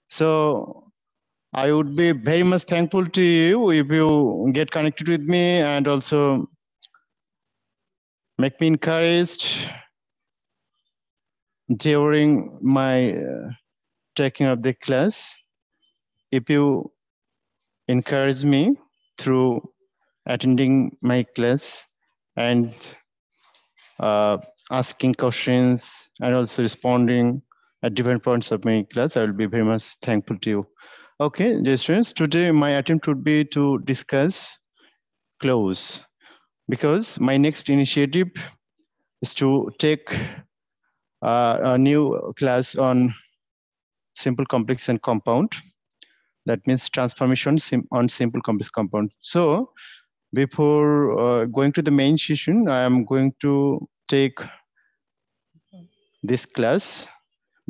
So I would be very much thankful to you if you get connected with me and also make me encouraged during my taking of the class. If you encourage me through attending my class and asking questions and also responding at different points of my class, I will be very much thankful to you. Okay, dear students, today my attempt would be to discuss clause, because my next initiative is to take a new class on simple, complex, and compound. That means transformation on simple, complex, compound. So before going to the main session, I am going to take this class,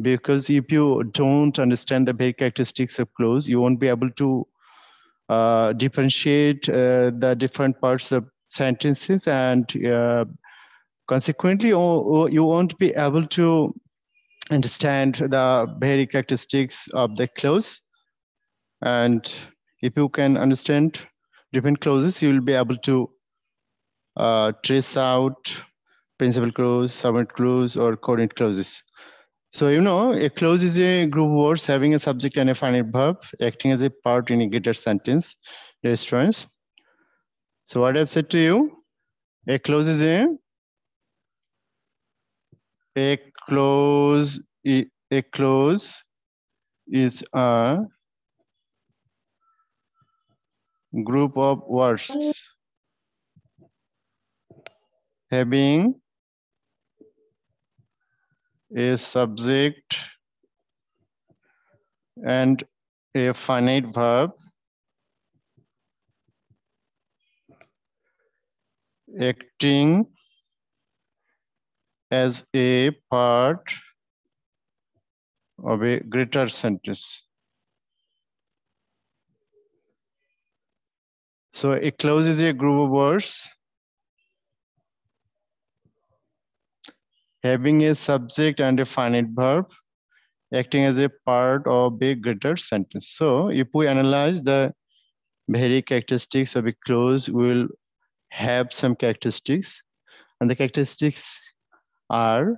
because if you don't understand the very characteristics of clause, you won't be able to differentiate the different parts of sentences, and consequently you won't be able to understand the very characteristics of the clause. And if you can understand different clauses, you will be able to trace out principal clause, subordinate clause, or coordinate clauses. So, you know, a clause is a group of words having a subject and a finite verb acting as a part in a greater sentence. Dear students, so what I've said to you, a clause is a clause is a group of words having a subject and a finite verb acting as a part of a greater sentence. So a clause is a group of words having a subject and a finite verb acting as a part of a greater sentence. So if we analyze the very characteristics of a clause, we will have some characteristics, and the characteristics are: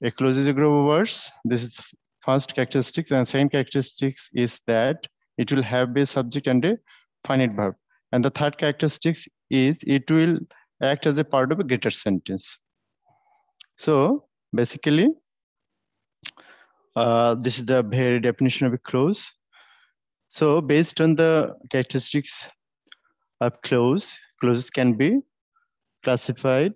a clause is a group of words. This is first characteristic, and second characteristic is that it will have a subject and a finite verb. And the third characteristic is it will act as a part of a greater sentence. So basically, this is the very definition of a clause. So based on the characteristics of clause, clauses can be classified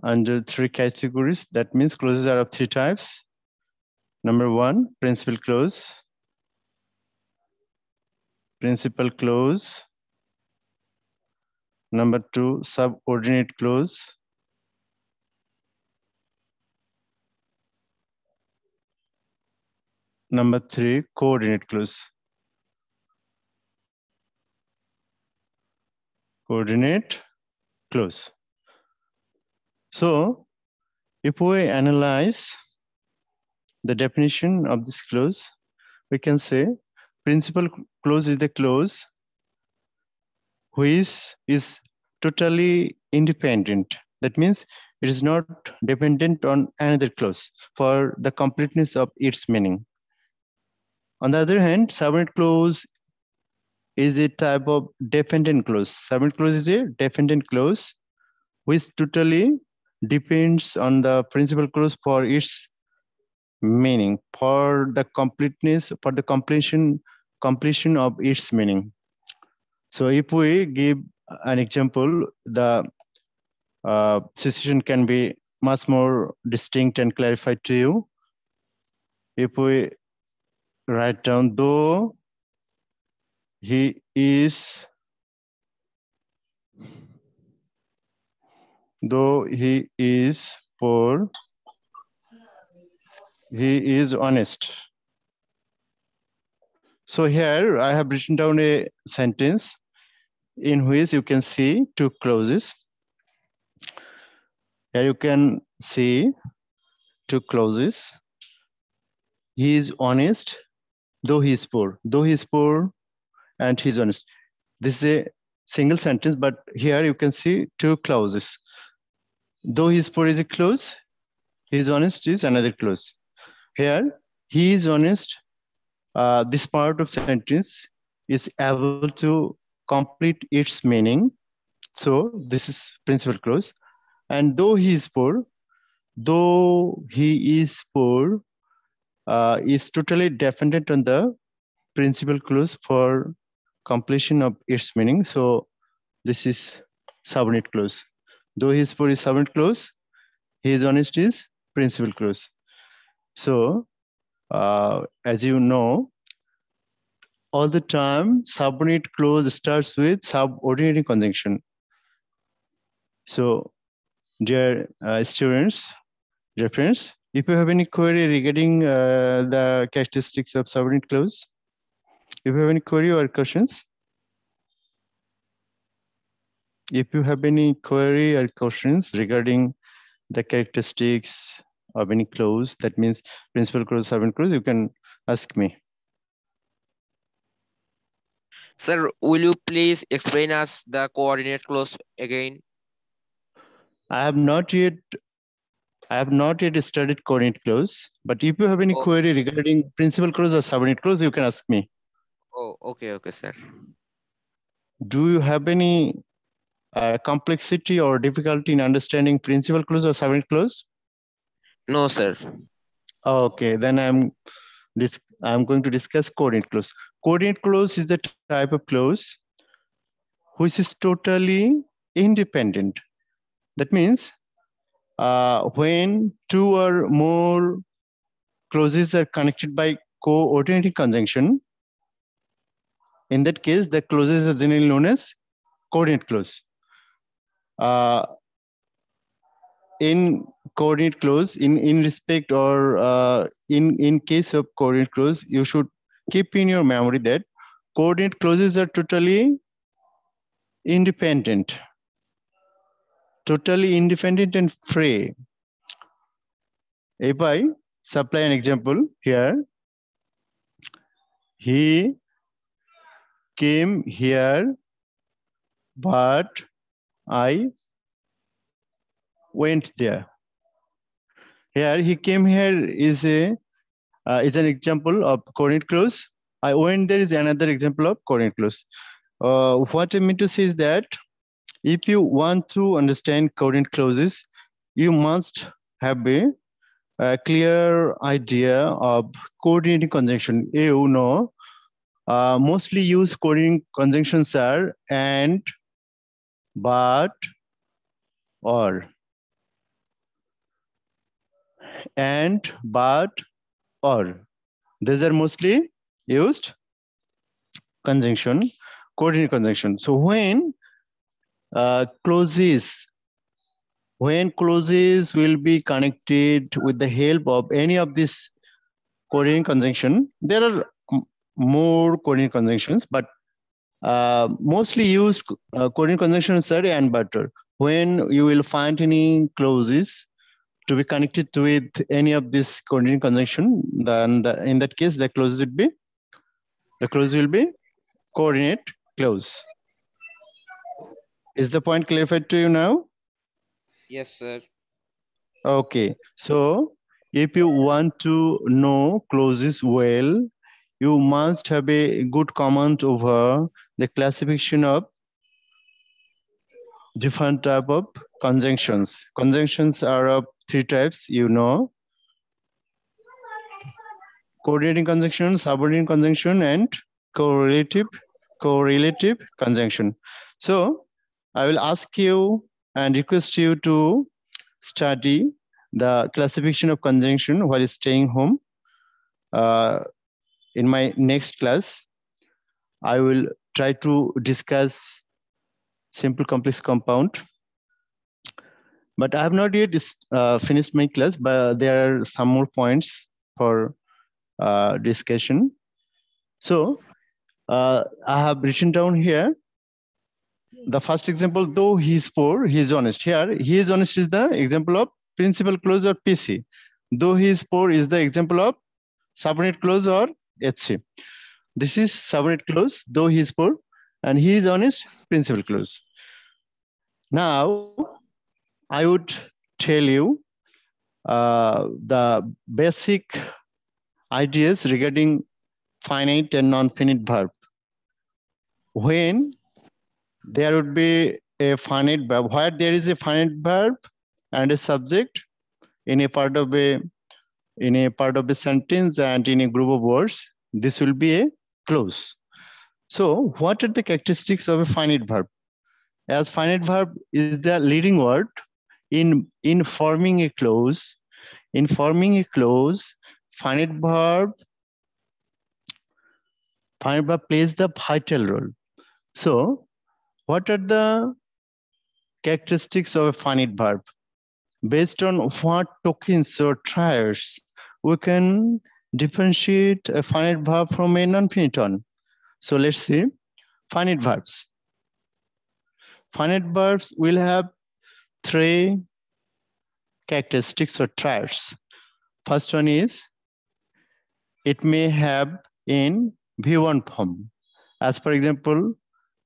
under three categories. That means clauses are of three types. Number one, principal clause. Principal clause. Number two, subordinate clause. Number three, coordinate clause. Coordinate clause. So if we analyze the definition of this clause, we can say principal clause is the clause which is totally independent. That means it is not dependent on another clause for the completeness of its meaning. On the other hand, subordinate clause is a type of dependent clause. Subordinate clause is a dependent clause which totally depends on the principal clause for its meaning, for the completeness, for the completion of its meaning. So if we give an example, the situation can be much more distinct and clarified to you. If we write down, though he is poor, he is honest. So here I have written down a sentence in which you can see two clauses. Here you can see two clauses. he is honest, though he is poor. Though he is poor and he is honest. This is a single sentence, but here you can see two clauses. Though he is poor is a clause, he is honest is another clause. Here, he is honest. This part of sentence is able to complete its meaning. So this is principal clause. And though he is poor is totally dependent on the principal clause for completion of its meaning. So this is subordinate clause. Though he is poor is subordinate clause, he is honest is principal clause. So as you know, all the time subordinate clause starts with subordinating conjunction. So dear students, dear friends, if you have any query regarding the characteristics of subordinate clause, if you have any query or questions, if you have any query or questions regarding the characteristics of any clause, that means principal clause, subordinate clause, you can ask me. Sir, will you please explain us the coordinate clause again? I have not yet studied coordinate clause, but if you have any query regarding principal clause or subordinate clause, you can ask me. Oh, okay, sir. Do you have any complexity or difficulty in understanding principal clause or subordinate clause? No, sir. Okay, then I'm going to discuss coordinate clause. Coordinate clause is the type of clause which is totally independent. That means when two or more clauses are connected by coordinating conjunction, in that case, the clauses are generally known as coordinate clause. In coordinate clause, in respect or in case of coordinate clause, you should keep in your memory that coordinate clauses are totally independent and free. If I supply an example here, he came here, but I went there. Here, he came here is an example of coordinate clause. I went there is another example of coordinate clause. What I mean to say is that if you want to understand coordinate clauses, you must have a clear idea of coordinating conjunction. You know, mostly used coordinating conjunctions are and, but, or. And, but, or. These are mostly used conjunction, coordinating conjunction. So when clauses will be connected with the help of any of this coordinating conjunction, there are more coordinating conjunctions, but mostly used coordinating conjunctions are and, but, or. When you will find any clauses to be connected with any of this coordinating conjunction, then in that case, the clause will be coordinate clause. Is the point clarified to you now? Yes, sir. Okay. So if you want to know clauses well, you must have a good command over the classification of different type of conjunctions. Conjunctions are of three types, you know. Coordinating conjunction, subordinating conjunction, and correlative conjunction. So I will ask you and request you to study the classification of conjunction while staying home. In my next class, I will try to discuss simple complex compound. But I have not yet finished my class, but there are some more points for discussion. So I have written down here the first example, though he is poor, he is honest. Here, he is honest is the example of principal clause or PC. Though he is poor is the example of subordinate clause or HC. This is subordinate clause, though he is poor, and he is on his principal clause. Now, I would tell you the basic ideas regarding finite and non-finite verb. When there would be a finite verb, where there is a finite verb and a subject in a part of a sentence and in a group of words, this will be a clause. So what are the characteristics of a finite verb? As finite verb is the leading word in forming a clause. In forming a clause, finite verb plays the vital role. So what are the characteristics of a finite verb? Based on what tokens or triers, we can differentiate a finite verb from a non-finite one. So let's see finite verbs. Finite verbs will have three characteristics or triers. First one is it may have in V1 form, as for example,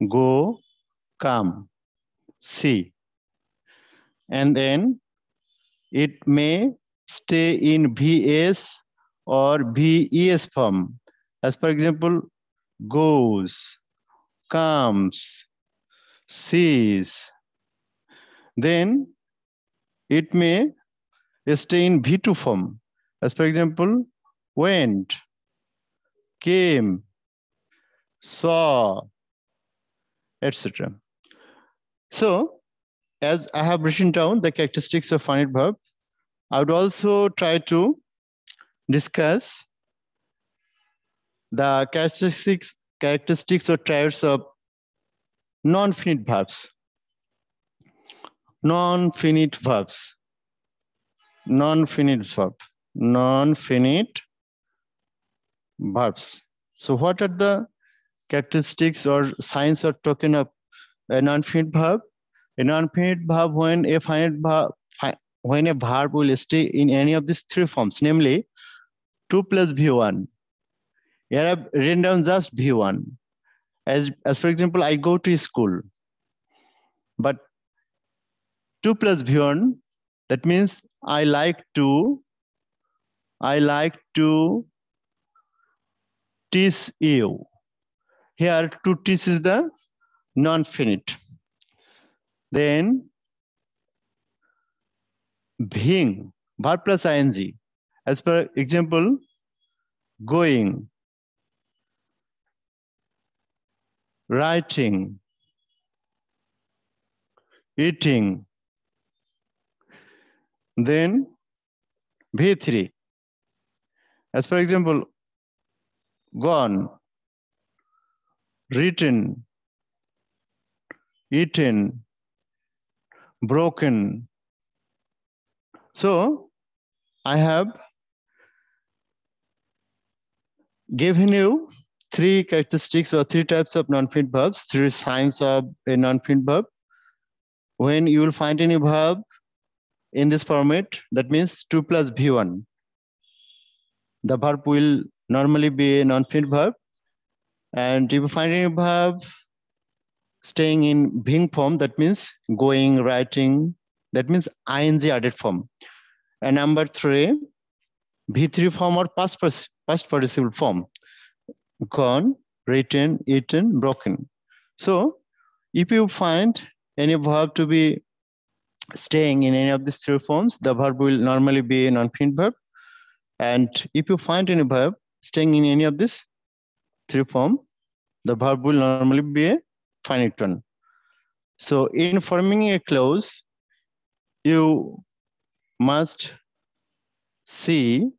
go, come, see. And then it may stay in VS or VES form, as for example, goes, comes, sees. Then it may stay in V2 form, as for example, went, came, saw, etc. So, as I have written down the characteristics of finite verb, I would also try to discuss the characteristics or traits of non-finite verbs. Non-finite verbs. Non-finite verb. Non-finite verbs. So what are the characteristics or signs or token of a non-finite verb? A non-finite verb when a verb will stay in any of these three forms, namely 2 plus V1. Here I've written down just V1. As for example, I go to school. But 2 plus V1, that means I like to teach you. Here to teach is the non-finite. Then being, verb plus ing. As per example, going, writing, eating. Then V3. As for example, gone, written, eaten, broken. So I have given you three characteristics or three types of non-finite verbs, three signs of a non-finite verb. When you will find any verb in this format, that means 2 plus V1. The verb will normally be a non-finite verb. And if you find any verb staying in being form, that means going, writing, that means ing added form. And number 3, V3 form or past participle form. Gone, written, eaten, broken. So if you find any verb to be staying in any of these three forms, the verb will normally be a non-finite verb. And if you find any verb staying in any of these three forms, the verb will normally be a finite one. So in forming a clause, you must see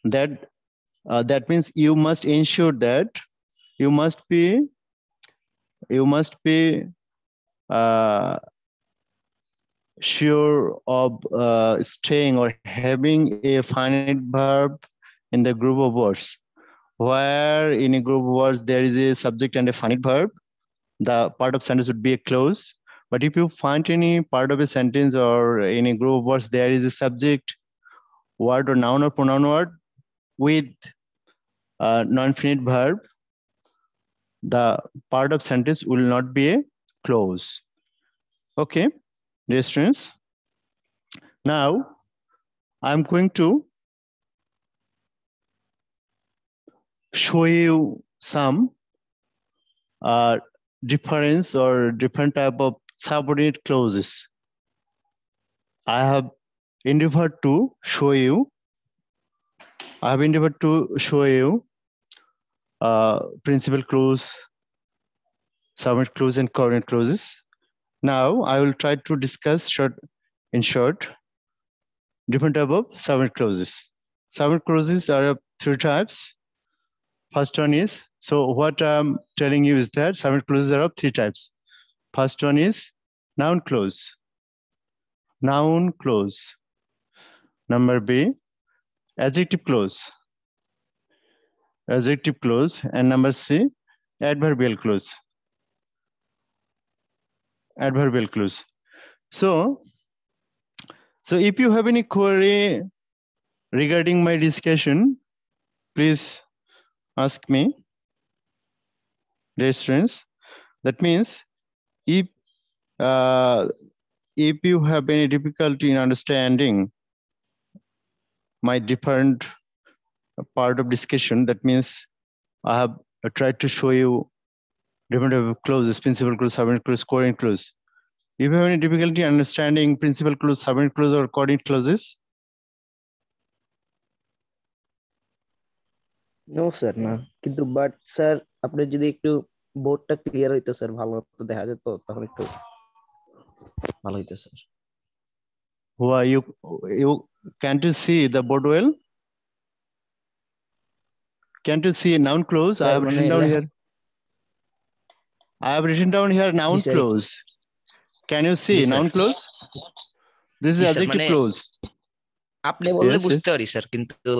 that that means you must ensure that you must be sure of staying or having a finite verb in the group of words. Where in a group of words there is a subject and a finite verb, the part of sentence would be a clause. But if you find any part of a sentence or in a group of words there is a subject, word or noun or pronoun word with non-finite verb, the part of sentence will not be a clause. Okay, dear students. Now, I'm going to show you some difference or different type of subordinate clauses. I have endeavored to show you principal clause, subordinate clause, and coordinate clauses. Now I will try to discuss in short different type of subordinate clauses. Subordinate clauses are of three types. First one is, so what I'm telling you is that subordinate clauses are of three types. First one is noun clause. Noun clause. Number B, adjective clause. Adjective clause. And number C, adverbial clause. Adverbial clause. So if you have any query regarding my discussion, please ask me, dear students. That means if you have any difficulty in understanding my different part of discussion, that means I have tried to show you different type of clauses, principal clause, subordinate clause, coordinate clause. If you have any difficulty understanding principal clause, subordinate clause, or coordinate clauses? No sir, না কিন্তু but sir আপনি যদি একটু বোর্ডটা clear হইতো sir ভালো মতো দেখা যেত তখন একটু ভালো হইতো sir. Why you can't you see the board well? Can't you see a noun clause? I have written down here. I have written down here noun clause. Can you see noun clause? This is adjective clause. আপনি বললে বুঝতে পারি sir, কিন্তু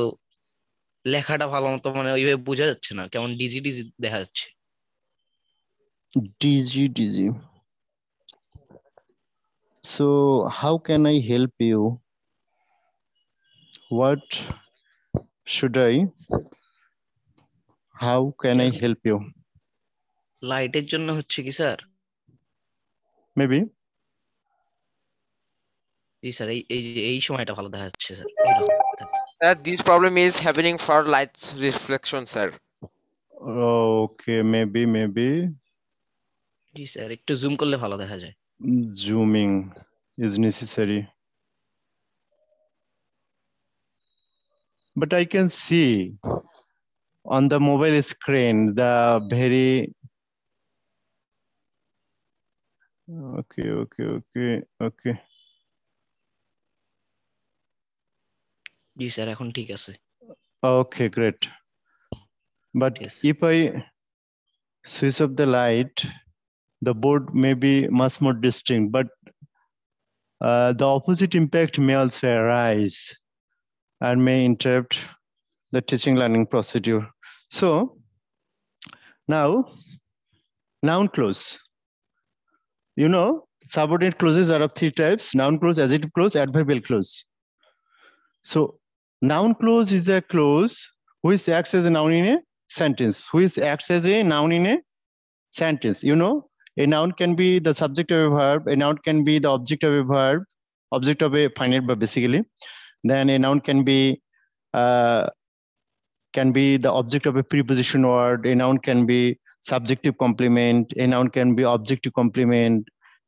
লেখাটা ভালো মতো মানে ওইভাবে বোঝা যাচ্ছে না, কেমন ডিজি ডিজি দেখা যাচ্ছে। DG. So how can I help you? What should I? How can I help you? লাইটের জন্য হচ্ছে কি স্যার? Maybe. জি স্যার, এই সময়টা ভালো দেখা যাচ্ছে sir. This problem is happening for light's reflection, sir. Okay, maybe. G sir, একটু জুম করলে ভালো দেখা যায়। Zooming is necessary. But I can see on the mobile screen the very okay. G sir, এখন ঠিক আছে। Okay, great. But if I switch off the light, the board may be much more distinct, but the opposite impact may also arise and may interrupt the teaching learning procedure. So now, noun clause. You know, subordinate clauses are of three types: noun clause, adjective clause, adverbial clause. So noun clause is the clause which acts as a noun in a sentence, which acts as a noun in a sentence. You know, a noun can be the subject of a verb, a noun can be the object of a verb, object of a finite verb basically. Then a noun can be the object of a preposition word, a noun can be subjective complement, a noun can be objective complement,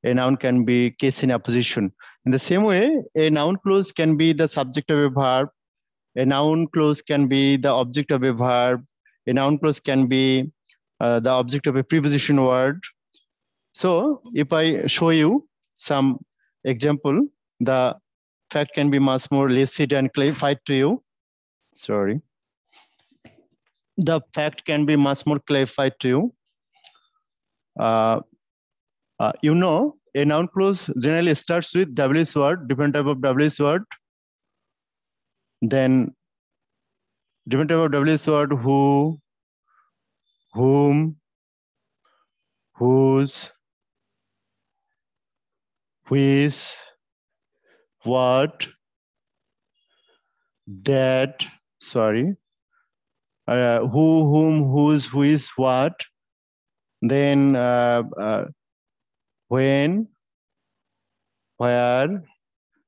a noun can be case in apposition. In the same way, a noun clause can be the subject of a verb, a noun clause can be the object of a verb, a noun clause can be the object of a preposition word. So if I show you some example, the fact can be much more lucid and clarified to you. Sorry. The fact can be much more clarified to you. You know, a noun clause generally starts with WH word, different type of WH word. Then different type of WH word: who, whom, whose, which, what, that, who, whom, whose, which, what. Then when, where.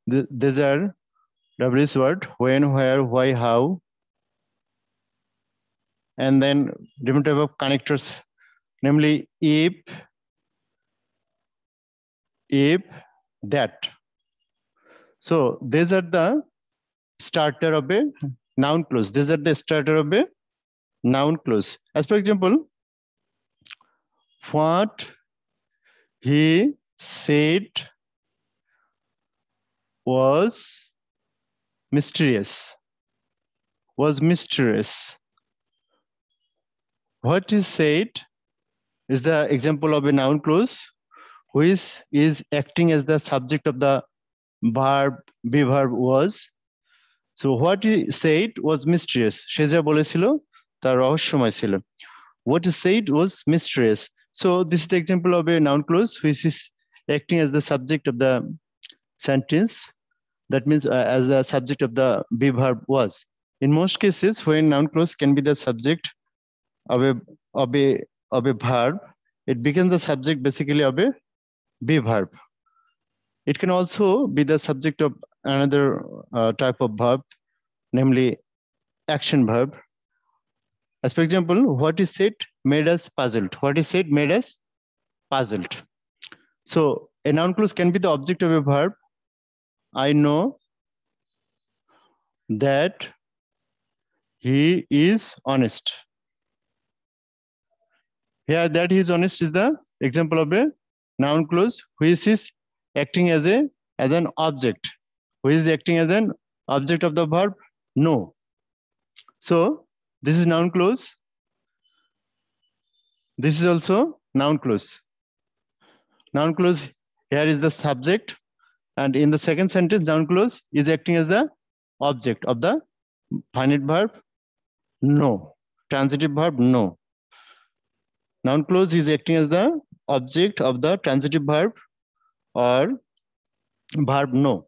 These are WH word. When, where, why, how. And then different type of connectors, namely if, that. So these are the starter of a noun clause. These are the starter of a noun clause. As for example, what he said was mysterious. Was mysterious. What he said is the example of a noun clause which is acting as the subject of the verb, be verb was. So what he said was mysterious. সে যা বলেছিল তা রহস্যময় ছিল. What he said was mysterious. So this is the example of a noun clause which is acting as the subject of the sentence. That means as the subject of the be verb was. In most cases, when noun clause can be the subject of a verb, it becomes the subject basically of a be verb. It can also be the subject of another type of verb, namely action verb. As for example, what is said made us puzzled. What is said made us puzzled. So a noun clause can be the object of a verb. I know that he is honest. Here, that he is honest is the example of a noun clause which is acting as an object. Which is acting as an object of the verb know. So this is noun clause. This is also noun clause. Noun clause here is the subject, and in the second sentence, noun clause is acting as the object of the finite verb know, transitive verb know. Noun clause is acting as the object of the transitive verb or verb know.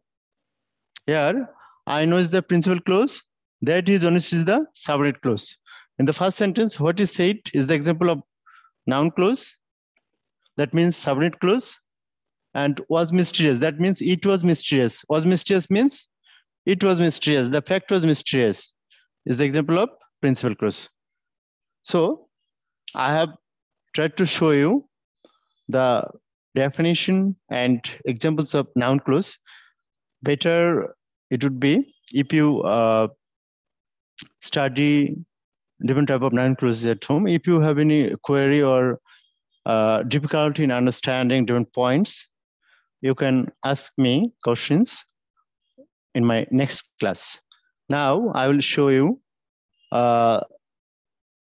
Here, I know is the principal clause. That is honest is the subordinate clause. In the first sentence, what is said is the example of noun clause. That means subordinate clause. And was mysterious. That means it was mysterious. Was mysterious means it was mysterious. The fact was mysterious is the example of principal clause. So I have tried to show you the definition and examples of noun clause. Better it would be if you study different type of noun clauses at home. If you have any query or difficulty in understanding different points, you can ask me questions in my next class. Now I will show you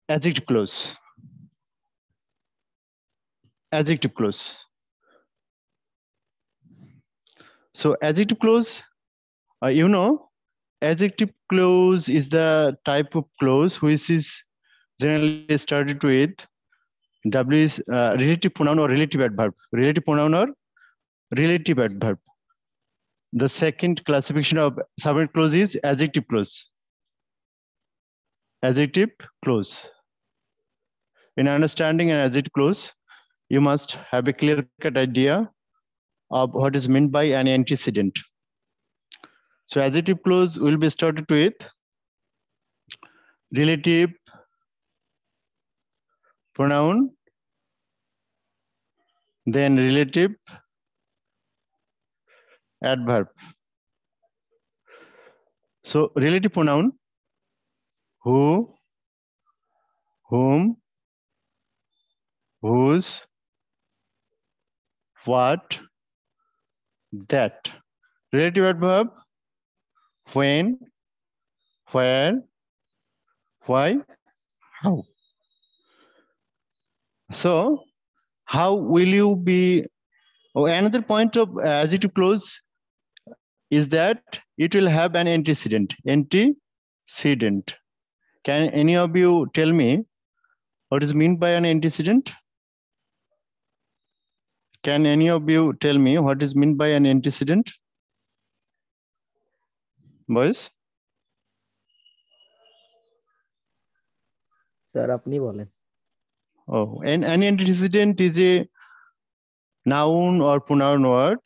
adjective clause. Adjective clause. So adjective clause, you know, adjective clause is the type of clause which is generally started with W is relative pronoun or relative adverb. Relative pronoun or relative adverb. The second classification of subordinate clause is adjective clause. Adjective clause. In understanding an adjective clause, you must have a clear-cut idea of what is meant by an antecedent. So adjective clause will be started with relative pronoun, then relative adverb. So relative pronoun, who, whom, whose, what, that. Relative adverb, when, where, why, how. So how will you be? Oh, another point of adjective clause is that it will have an antecedent. Antecedent. Can any of you tell me what is meant by an antecedent? Can any of you tell me what is meant by an antecedent? Boys? Sir আপনি বলেন। Oh, and an antecedent is a noun or pronoun word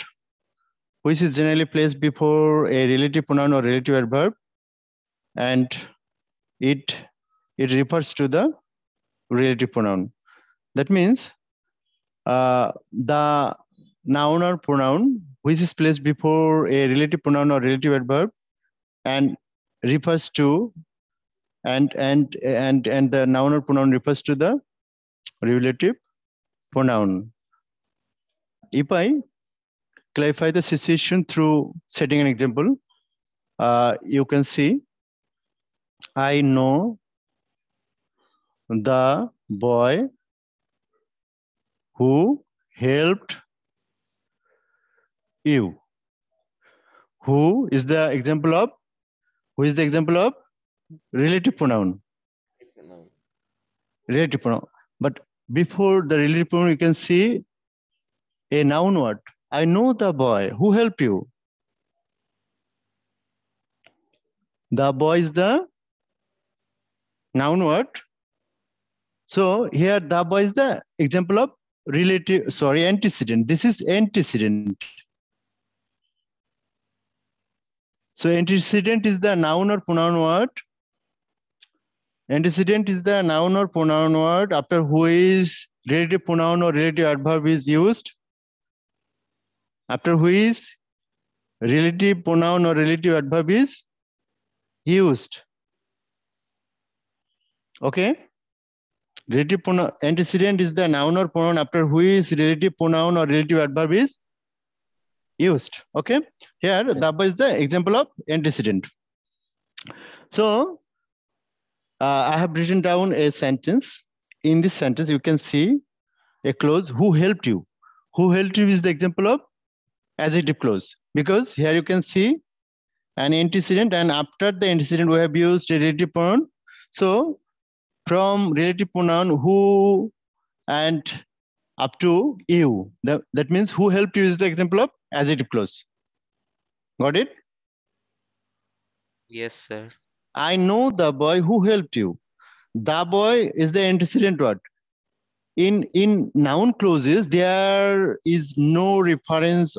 which is generally placed before a relative pronoun or relative adverb, and it refers to the relative pronoun. That means the noun or pronoun which is placed before a relative pronoun or relative adverb and refers to and the noun or pronoun refers to the relative pronoun. If I clarify the situation through setting an example, you can see, I know the boy who helped you. Who is the example of relative pronoun? Relative pronoun. But before the relative pronoun, you can see a noun word. I know the boy who helped you. The boy is the noun word. So here the boy is the example of antecedent. This is antecedent. So antecedent is the noun or pronoun word. Antecedent is the noun or pronoun word after which relative pronoun or relative adverb is used. After which relative pronoun or relative adverb is used. Okay. Relative pronoun antecedent is the noun or pronoun after which relative pronoun or relative adverb is used. Okay. Here the boy is the example of antecedent. So I have written down a sentence. In this sentence, you can see a clause, who helped you. Who helped you is the example of adjective clause, because here you can see an antecedent, and after the antecedent, we have used a relative pronoun. So from relative pronoun who and up to you, that means who helped you is the example of adjective clause. Got it? Yes, sir. I know the boy who helped you. The boy is the antecedent word. In noun clauses, there is no reference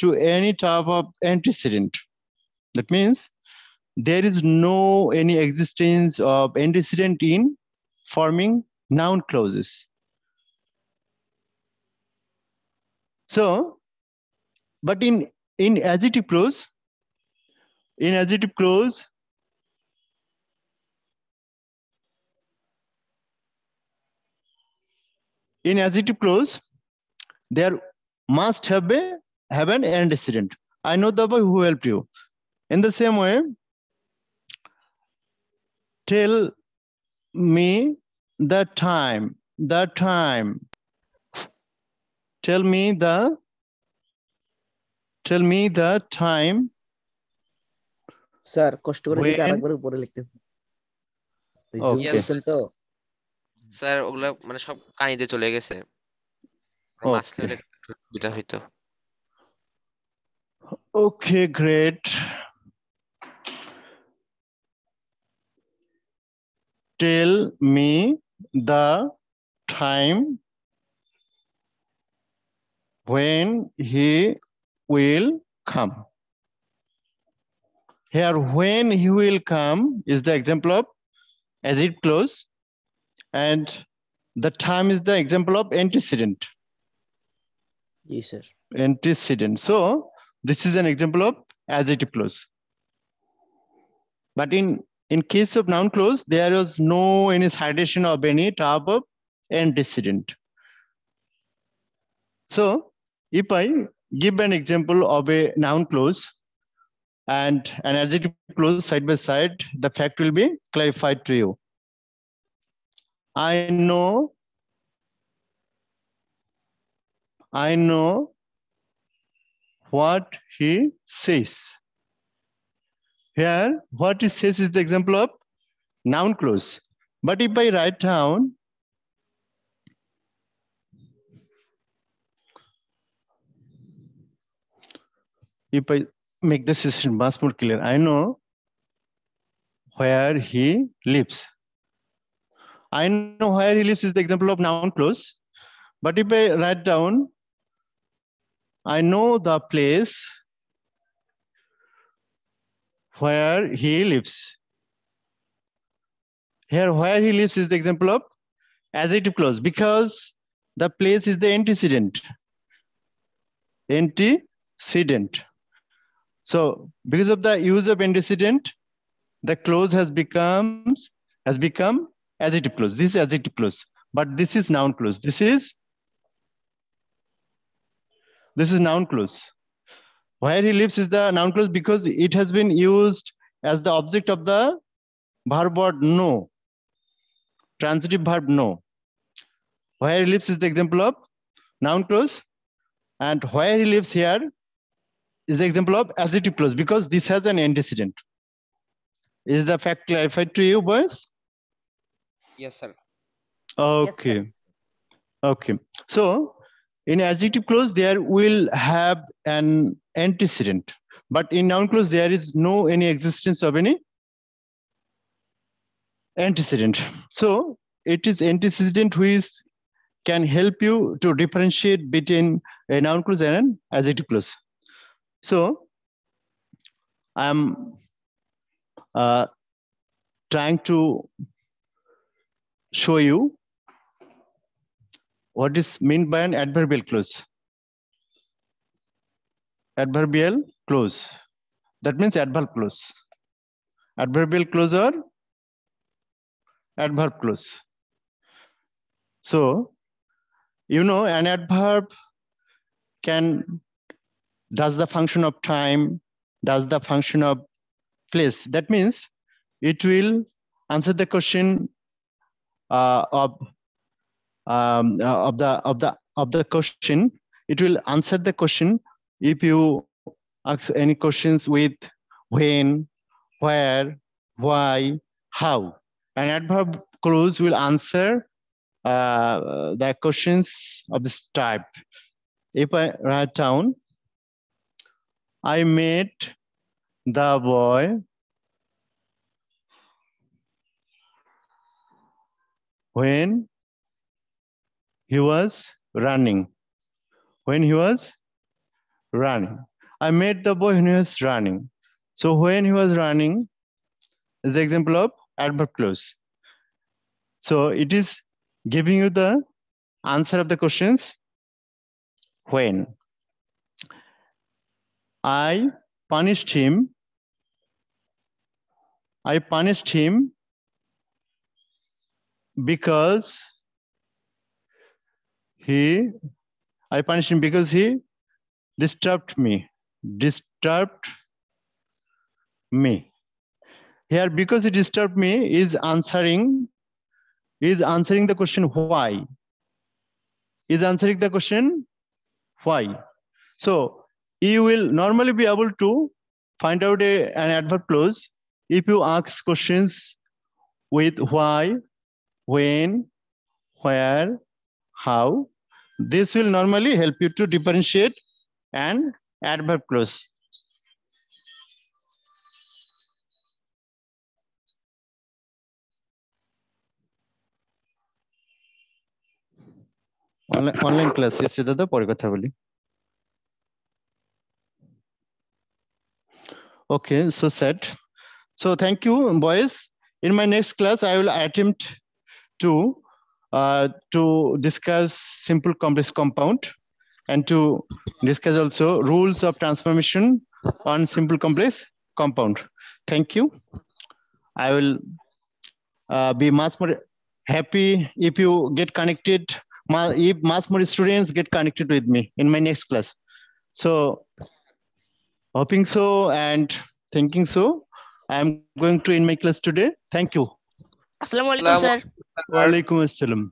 to any type of antecedent. That means there is no any existence of antecedent in forming noun clauses. So, but in adjective clause, in adjective clause, there must have an antecedent. I know the boy who helped you. In the same way, tell me the time. Tell me the time. Sir কষ্ট করে দিকে when আরেকবার উপরে লিখতেছি। Zoom Okay. করছেন তো? Sir ওগুলা মানে সব কানিতে চলে গেছে। মাঝখানে Okay. লেখা সুবিধা হইতো। Okay, great. Tell me the time when he will come. Here, when he will come is the example of adjective clause, and the time is the example of antecedent. G sir. Antecedent. So this is an example of adjective clause. But in case of noun clause, there is no any citation of any type of antecedent. So if I give an example of a noun clause and an adjective clause side by side, the fact will be clarified to you. I know what he says. Here, what he says is the example of noun clause. But if I write down if I make the situation much more clear, I know where he lives. I know where he lives is the example of noun clause. But if I write down, I know the place where he lives. Here, where he lives is the example of adjective clause because the place is the antecedent. Antecedent. So because of the use of antecedent, the clause has become adjective clause. This is adjective clause, but this is noun clause. This is noun clause. Where he lives is the noun clause because it has been used as the object of the verb word know, transitive verb know. Where he lives is the example of noun clause, and where he lives here is the example of adjective clause because this has an antecedent. Is the fact clarified to you, boys? Yes, sir. Okay. Yes, sir. Okay. So in adjective clause, there will have an antecedent, but in noun clause, there is no any existence of any antecedent. So it is antecedent which can help you to differentiate between a noun clause and an adjective clause. So I'm trying to show you what is meant by an adverbial clause. Adverbial clause. That means adverb clause. Adverbial clause or adverb clause. So, you know, an adverb does the function of time, does the function of place. That means it will answer the question of the question. It will answer the question if you ask any questions with when, where, why, how. An adverb clause will answer the questions of this type. If I write down, I met the boy when he was running. When he was running. I met the boy when he was running. So when he was running is the example of adverb clause. So it is giving you the answer of the questions when. I punished him. I punished him because I punished him because he disturbed me. Disturbed me. Here, because he disturbed me is answering the question why. Is answering the question why. So you will normally be able to find out an adverb clause if you ask questions with why, when, where, how. This will normally help you to differentiate an adverb clause. Online class এসে দাদা পরে কথা বলি. Okay, so set. So thank you, boys. In my next class, I will attempt to discuss simple complex compound and to discuss also rules of transformation on simple complex compound. Thank you. I will be much more happy if you get connected, if much more students get connected with me in my next class. So hoping so and thinking so, I am going to end my class today. Thank you. Assalamualaikum, sir. Walaikum assalam.